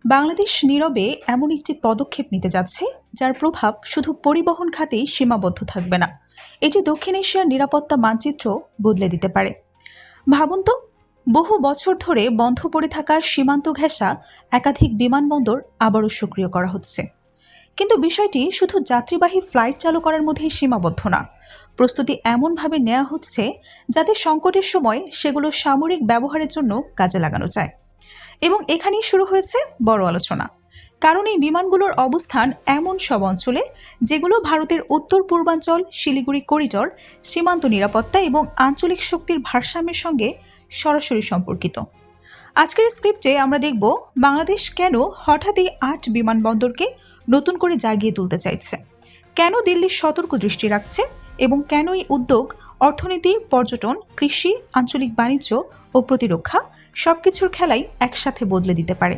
বাংলাদেশ নীরবে এমন একটি পদক্ষেপ নিতে যাচ্ছে যার প্রভাব শুধু পরিবহন খাতেই সীমাবদ্ধ থাকবে না, এটি দক্ষিণ এশিয়ার নিরাপত্তা মানচিত্র বদলে দিতে পারে। ভাবুন তো, বহু বছর ধরে বন্ধ পড়ে থাকা সীমান্ত ঘেঁষা একাধিক বিমানবন্দর আবারও সক্রিয় করা হচ্ছে। কিন্তু বিষয়টি শুধু যাত্রীবাহী ফ্লাইট চালু করার মধ্যেই সীমাবদ্ধ না, প্রস্তুতি এমনভাবে নেওয়া হচ্ছে যাতে সংকটের সময় সেগুলো সামরিক ব্যবহারের জন্য কাজে লাগানো যায়। এবং এখানেই শুরু হয়েছে বড় আলোচনা, কারণ এই বিমানগুলোর অবস্থান এমন সব অঞ্চলে যেগুলো ভারতের উত্তর পূর্বাঞ্চল, শিলিগুড়ি করিডর, সীমান্ত নিরাপত্তা এবং আঞ্চলিক শক্তির ভারসাম্যের সঙ্গে সরাসরি সম্পর্কিত। আজকের স্ক্রিপ্টে আমরা দেখব বাংলাদেশ কেন হঠাৎই ৮ বিমানবন্দরকে নতুন করে জাগিয়ে তুলতে চাইছে, কেন দিল্লির সতর্ক দৃষ্টি রাখছে এবং কেন এই উদ্যোগ অর্থনীতি, পর্যটন, কৃষি, আঞ্চলিক বাণিজ্য ও প্রতিরক্ষা সবকিছুর খেলাই একসাথে বদলে দিতে পারে।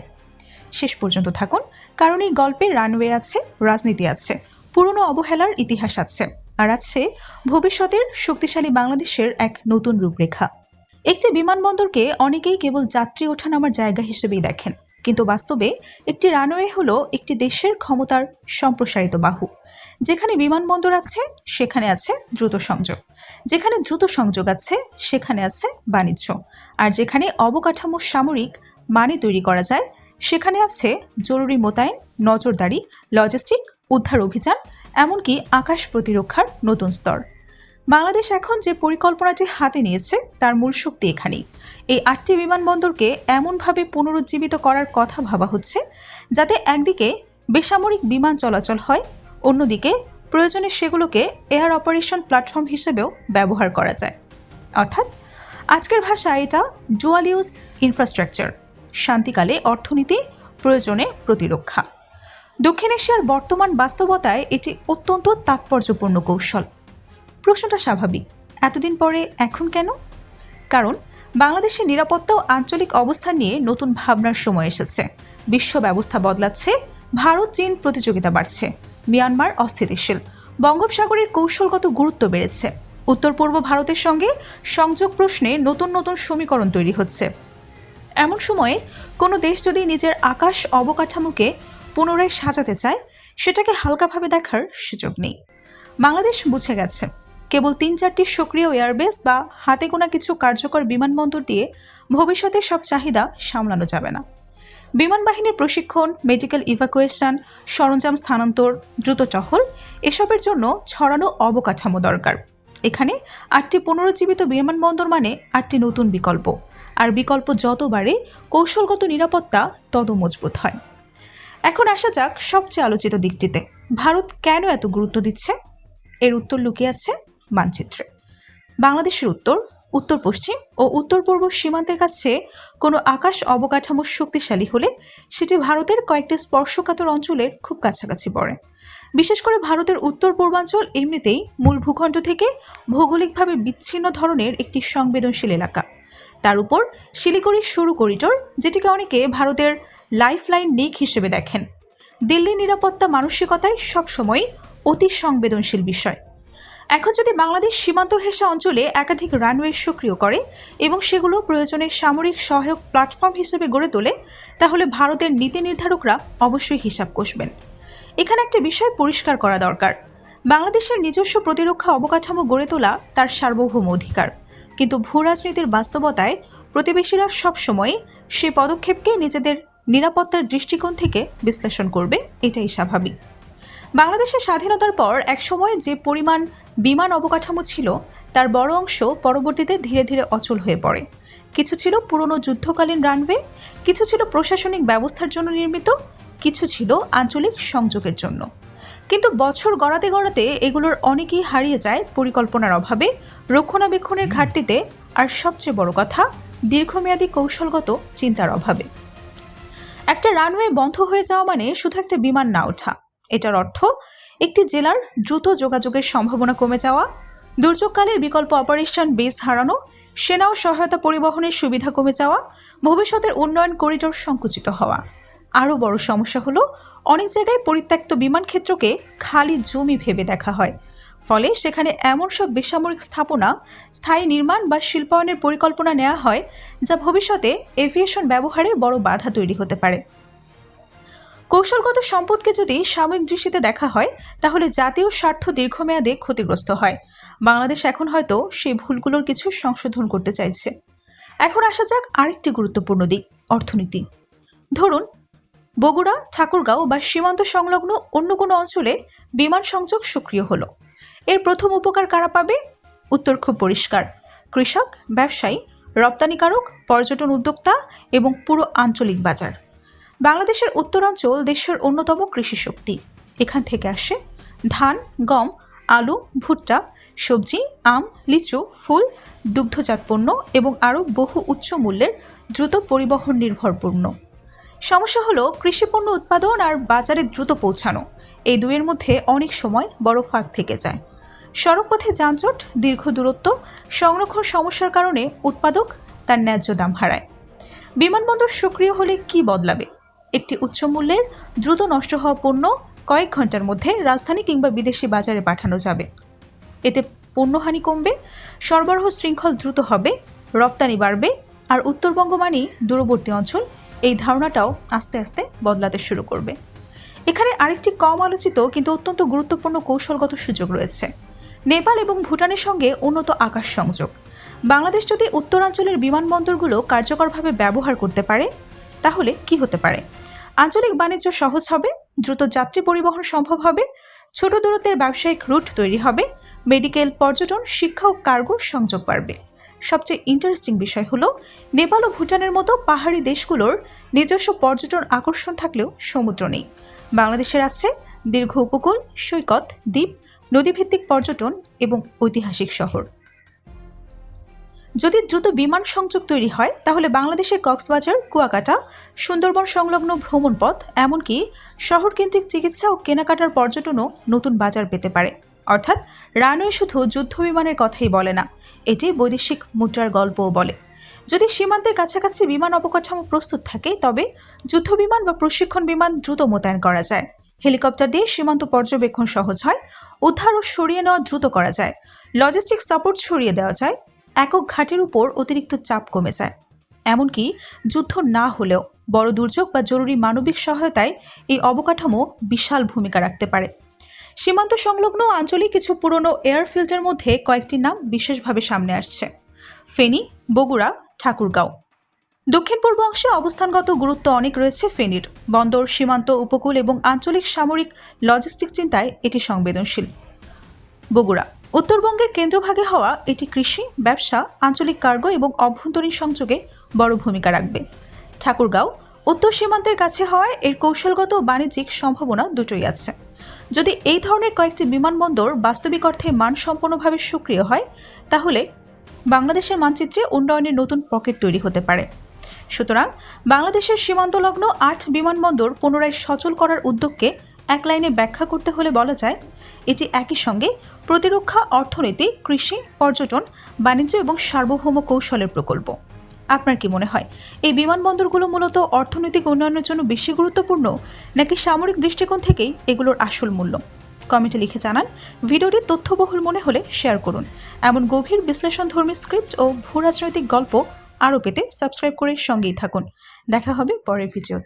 শেষ পর্যন্ত থাকুন, কারণ এই গল্পে রানওয়ে আছে, রাজনীতি আছে, পুরনো অবহেলার ইতিহাস আছে, আর আছে ভবিষ্যতের শক্তিশালী বাংলাদেশের এক নতুন রূপরেখা। একটি বিমানবন্দরকে অনেকেই কেবল যাত্রী ওঠানামার জায়গা হিসেবেই দেখেন, কিন্তু বাস্তবে একটি রানওয়ে হলো একটি দেশের ক্ষমতার সম্প্রসারিত বাহু। যেখানে বিমানবন্দর আছে সেখানে আছে দ্রুত সংযোগ, যেখানে দ্রুত সংযোগ আছে সেখানে আছে বাণিজ্য, আর যেখানে অবকাঠামো সামরিক মানে তৈরি করা যায় সেখানে আছে জরুরি মোতায়েন, নজরদারি, লজিস্টিক, উদ্ধার অভিযান, এমনকি আকাশ প্রতিরক্ষার নতুন স্তর। বাংলাদেশ এখন যে পরিকল্পনাটি হাতে নিয়েছে তার মূল শক্তি এখানেই। এই ৮টি বিমানবন্দরকে এমনভাবে পুনরুজ্জীবিত করার কথা ভাবা হচ্ছে যাতে একদিকে বেসামরিক বিমান চলাচল হয়, অন্যদিকে প্রয়োজনে সেগুলোকে এয়ার অপারেশন প্ল্যাটফর্ম হিসেবেও ব্যবহার করা যায়। অর্থাৎ আজকের ভাষায় এটা ডুয়াল ইউজ ইনফ্রাস্ট্রাকচার, শান্তিকালে অর্থনীতি, প্রয়োজনে প্রতিরক্ষা। দক্ষিণ এশিয়ার বর্তমান বাস্তবতায় এটি অত্যন্ত তাৎপর্যপূর্ণ কৌশল। প্রশ্নটা স্বাভাবিক, এতদিন পরে এখন কেন? কারণ বাংলাদেশের নিরাপত্তা ও আঞ্চলিক অবস্থান নিয়ে নতুন ভাবনার সময় এসেছে। বিশ্ব ব্যবস্থা বদলাচ্ছে, ভারত চীন প্রতিযোগিতা বাড়ছে, মিয়ানমার অস্থিতিশীল, বঙ্গোপসাগরের কৌশলগত গুরুত্ব বেড়েছে, উত্তর পূর্ব ভারতের সঙ্গে সংযোগ প্রশ্নে নতুন নতুন সমীকরণ তৈরি হচ্ছে। এমন সময়ে কোনো দেশ যদি নিজের আকাশ অবকাঠামোকে পুনরায় সাজাতে চায়, সেটাকে হালকাভাবে দেখার সুযোগ নেই। বাংলাদেশ বুঝে গেছে, কেবল ৩-৪টি সক্রিয় এয়ারবেস বা হাতে গোনা কিছু কার্যকর বিমানবন্দর দিয়ে ভবিষ্যতের সব চাহিদা সামলানো যাবে না। বিমান বাহিনীর প্রশিক্ষণ, মেডিকেল ইভাকুয়েশন, সরঞ্জাম স্থানান্তর, দ্রুত টহল, এসবের জন্য ছড়ানো অবকাঠামো দরকার। এখানে ৮টি পুনরুজ্জীবিত বিমানবন্দর মানে ৮টি নতুন বিকল্প, আর বিকল্প যত বাড়ে কৌশলগত নিরাপত্তা তত মজবুত হয়। এখন আসা যাক সবচেয়ে আলোচিত দিকটিতে, ভারত কেন এত গুরুত্ব দিচ্ছে? এর উত্তর লুকিয়ে আছে মানচিত্রে। বাংলাদেশের উত্তর, উত্তর পশ্চিম ও উত্তর পূর্ব সীমান্তের কাছে কোনো আকাশ অবকাঠামো শক্তিশালী হলে সেটি ভারতের কয়েকটি স্পর্শকাতর অঞ্চলের খুব কাছাকাছি পড়ে। বিশেষ করে ভারতের উত্তর পূর্বাঞ্চল এমনিতেই মূল ভূখণ্ড থেকে ভৌগোলিকভাবে বিচ্ছিন্ন ধরনের একটি সংবেদনশীল এলাকা। তার উপর শিলিগুড়ির সরু করিডোর, যেটিকে অনেকে ভারতের লাইফলাইন নেক হিসেবে দেখেন। দিল্লির নিরাপত্তা মানসিকতায় সবসময় অতি সংবেদনশীল বিষয়। এখন যদি বাংলাদেশ সীমান্ত ঘেঁষা অঞ্চলে একাধিক রানওয়ে সক্রিয় করে এবং সেগুলো প্রয়োজনে সামরিক সহায়ক প্ল্যাটফর্ম হিসেবে গড়ে তোলে, তাহলে ভারতের নীতি নির্ধারকরা অবশ্যই হিসাব কষবেন। এখানে একটা বিষয় পরিষ্কার করা দরকার, বাংলাদেশের নিজস্ব প্রতিরক্ষা অবকাঠামো গড়ে তোলা তার সার্বভৌম অধিকার, কিন্তু ভূ রাজনীতির বাস্তবতায় প্রতিবেশীরা সবসময় সেই পদক্ষেপকে নিজেদের নিরাপত্তার দৃষ্টিকোণ থেকে বিশ্লেষণ করবে, এটাই স্বাভাবিক। বাংলাদেশের স্বাধীনতার পর একসময় যে পরিমাণ বিমান অবকাঠামো ছিল তার বড় অংশ পরবর্তীতে ধীরে ধীরে অচল হয়ে পড়ে। কিছু ছিল পুরনো যুদ্ধকালীন রানওয়ে, কিছু ছিল প্রশাসনিক ব্যবস্থার জন্য নির্মিত, কিছু ছিল আঞ্চলিক সংযোগের জন্য। কিন্তু বছর গড়াতে গড়াতে এগুলোর অনেকেই হারিয়ে যায় পরিকল্পনার অভাবে, রক্ষণাবেক্ষণের ঘাটতিতে, আর সবচেয়ে বড় কথা দীর্ঘমেয়াদী কৌশলগত চিন্তার অভাবে। একটা রানওয়ে বন্ধ হয়ে যাওয়া মানে শুধু একটা বিমান না ওঠা, এটার অর্থ একটি জেলার দ্রুত যোগাযোগের সম্ভাবনা কমে যাওয়া, দুর্যোগকালে বিকল্প অপারেশন বেস হারানো, সেনা ও সহায়তা পরিবহনের সুবিধা কমে যাওয়া, ভবিষ্যতের উন্নয়ন করিডোর সংকুচিত হওয়া। আরও বড় সমস্যা হলো অনেক জায়গায় পরিত্যক্ত বিমান ক্ষেত্রকে খালি জমি ভেবে দেখা হয়, ফলে সেখানে এমন সব বেসামরিক স্থাপনা, স্থায়ী নির্মাণ বা শিল্পায়নের পরিকল্পনা নেওয়া হয় যা ভবিষ্যতে এভিয়েশন ব্যবহারে বড় বাধা তৈরি হতে পারে। কৌশলগত সম্পদকে যদি সাময়িক দৃষ্টিতে দেখা হয় তাহলে জাতীয় স্বার্থ দীর্ঘমেয়াদে ক্ষতিগ্রস্ত হয়। বাংলাদেশ এখন হয়তো সেই ভুলগুলোর কিছু সংশোধন করতে চাইছে। এখন আসা যাক আরেকটি গুরুত্বপূর্ণ দিক, অর্থনীতি। ধরুন বগুড়া, ঠাকুরগাঁও বা সীমান্ত সংলগ্ন অন্য কোনো অঞ্চলে বিমান সংযোগ সক্রিয় হলো। এর প্রথম উপকার কারা পাবে? উত্তর খুব পরিষ্কার, কৃষক, ব্যবসায়ী, রপ্তানিকারক, পর্যটন উদ্যোক্তা এবং পুরো আঞ্চলিক বাজার। বাংলাদেশের উত্তরাঞ্চল দেশের অন্যতম কৃষি শক্তি। এখান থেকে আসে ধান, গম, আলু, ভুট্টা, সবজি, আম, লিচু, ফুল, দুগ্ধজাত পণ্য এবং আরও বহু উচ্চ মূল্যের দ্রুত পরিবহন নির্ভর পণ্য। সমস্যা হলো কৃষিপণ্য উৎপাদন আর বাজারে দ্রুত পৌঁছানো, এই দুইয়ের মধ্যে অনেক সময় বড় ফাঁক থেকে যায়। সড়কপথে যানজট, দীর্ঘ দূরত্ব, সংরক্ষণ সমস্যার কারণে উৎপাদক তার ন্যায্য দাম হারায়। বিমানবন্দর সক্রিয় হলে কি বদলাবে? একটি উচ্চ মূল্যের দ্রুত নষ্ট হওয়া পণ্য কয়েক ঘন্টার মধ্যে রাজধানী কিংবা বিদেশি বাজারে পাঠানো যাবে। এতে পণ্যহানি কমবে, সরবরাহ শৃঙ্খল দ্রুত হবে, রপ্তানি বাড়বে, আর উত্তরবঙ্গ মানেই দূরবর্তী অঞ্চল, এই ধারণাটাও আস্তে আস্তে বদলাতে শুরু করবে। এখানে আরেকটি কম আলোচিত কিন্তু অত্যন্ত গুরুত্বপূর্ণ কৌশলগত সুযোগ রয়েছে, নেপাল এবং ভুটানের সঙ্গে উন্নত আকাশ সংযোগ। বাংলাদেশ যদি উত্তরাঞ্চলের বিমানবন্দরগুলো কার্যকরভাবে ব্যবহার করতে পারে তাহলে কি হতে পারে? আঞ্চলিক বাণিজ্য সহজ হবে, দ্রুত যাত্রী পরিবহন সম্ভব হবে, ছোট দূরত্বের ব্যবসায়িক রুট তৈরি হবে, মেডিকেল, পর্যটন, শিক্ষা ও কার্গো সংযোগ বাড়বে। সবচেয়ে ইন্টারেস্টিং বিষয় হলো নেপাল ও ভুটানের মতো পাহাড়ি দেশগুলোর নিজস্ব পর্যটন আকর্ষণ থাকলেও সমুদ্র নেই। বাংলাদেশের আছে দীর্ঘ উপকূল, সৈকত, দ্বীপ, নদীভিত্তিক পর্যটন এবং ঐতিহাসিক শহর। যদি দ্রুত বিমান সংযোগ তৈরি হয় তাহলে বাংলাদেশের কক্সবাজার, কুয়াকাটা, সুন্দরবন সংলগ্ন ভ্রমণ পথ, এমনকি শহরকেন্দ্রিক চিকিৎসা ও কেনাকাটার পর্যটনও নতুন বাজার পেতে পারে। অর্থাৎ রানওয়ে শুধু যুদ্ধ বিমানের কথাই বলে না, এটি বৈদেশিক মুদ্রার গল্পও বলে। যদি সীমান্তের কাছাকাছি বিমান অবকাঠামো প্রস্তুত থাকে তবে যুদ্ধ বিমান বা প্রশিক্ষণ বিমান দ্রুত মোতায়েন করা যায়। হেলিকপ্টার দিয়ে সীমান্ত পর্যবেক্ষণ সহজ হয়, উদ্ধার ও সরিয়ে নেওয়া দ্রুত করা যায়, লজিস্টিক সাপোর্ট ছড়িয়ে দেওয়া যায়, একক ঘাটের উপর অতিরিক্ত চাপ কমে যায়। এমনকি যুদ্ধ না হলেও বড় দুর্যোগ বা জরুরি মানবিক সহায়তায় এই অবকাঠামো বিশাল ভূমিকা রাখতে পারে। সীমান্ত সংলগ্ন আঞ্চলিক কিছু পুরনো এয়ারফিল্ডের মধ্যে কয়েকটি নাম বিশেষভাবে সামনে আসছে: ফেনী, বগুড়া, ঠাকুরগাঁও। দক্ষিণ পূর্ব অংশে অবস্থানগত গুরুত্ব অনেক রয়েছে ফেনীর। বন্দর, সীমান্ত, উপকূল এবং আঞ্চলিক সামরিক লজিস্টিক চিন্তায় এটি সংবেদনশীল। বগুড়া উত্তরবঙ্গের কেন্দ্রভাগে হওয়া এটি কৃষি, ব্যবসা, আঞ্চলিক কার্গো এবং অভ্যন্তরীণ সংযোগে বড় ভূমিকা রাখবে। ঠাকুরগাঁও উত্তর সীমান্তের কাছে হওয়ায় এর কৌশলগত ও বাণিজ্যিক সম্ভাবনা দুটোই আছে। যদি এই ধরনের কয়েকটি বিমানবন্দর বাস্তবিক অর্থে মানসম্পন্নভাবে সক্রিয় হয় তাহলে বাংলাদেশের মানচিত্রে উন্নয়নের নতুন পকেট তৈরি হতে পারে। সুতরাং বাংলাদেশের সীমান্তলগ্ন 8 বিমানবন্দর পুনরায় সচল করার উদ্যোগকে এক লাইনে ব্যাখ্যা করতে হলে বলা যায় এটি একই সঙ্গে প্রতিরক্ষা, অর্থনীতি, কৃষি, পর্যটন, বাণিজ্য এবং সার্বভৌম কৌশলের প্রকল্প। আপনার কি মনে হয় এই বিমানবন্দরগুলো মূলত অর্থনৈতিক উন্নয়নের জন্য বেশি গুরুত্বপূর্ণ নাকি সামরিক দৃষ্টিকোণ থেকেই এগুলোর আসল মূল্য? কমেন্টে লিখে জানান। ভিডিওটি তথ্যবহুল মনে হলে শেয়ার করুন। এমন গভীর বিশ্লেষণধর্মী স্ক্রিপ্ট ও ভূ রাজনৈতিক গল্প আরও পেতে সাবস্ক্রাইব করে সঙ্গেই থাকুন। দেখা হবে পরের ভিডিওতে।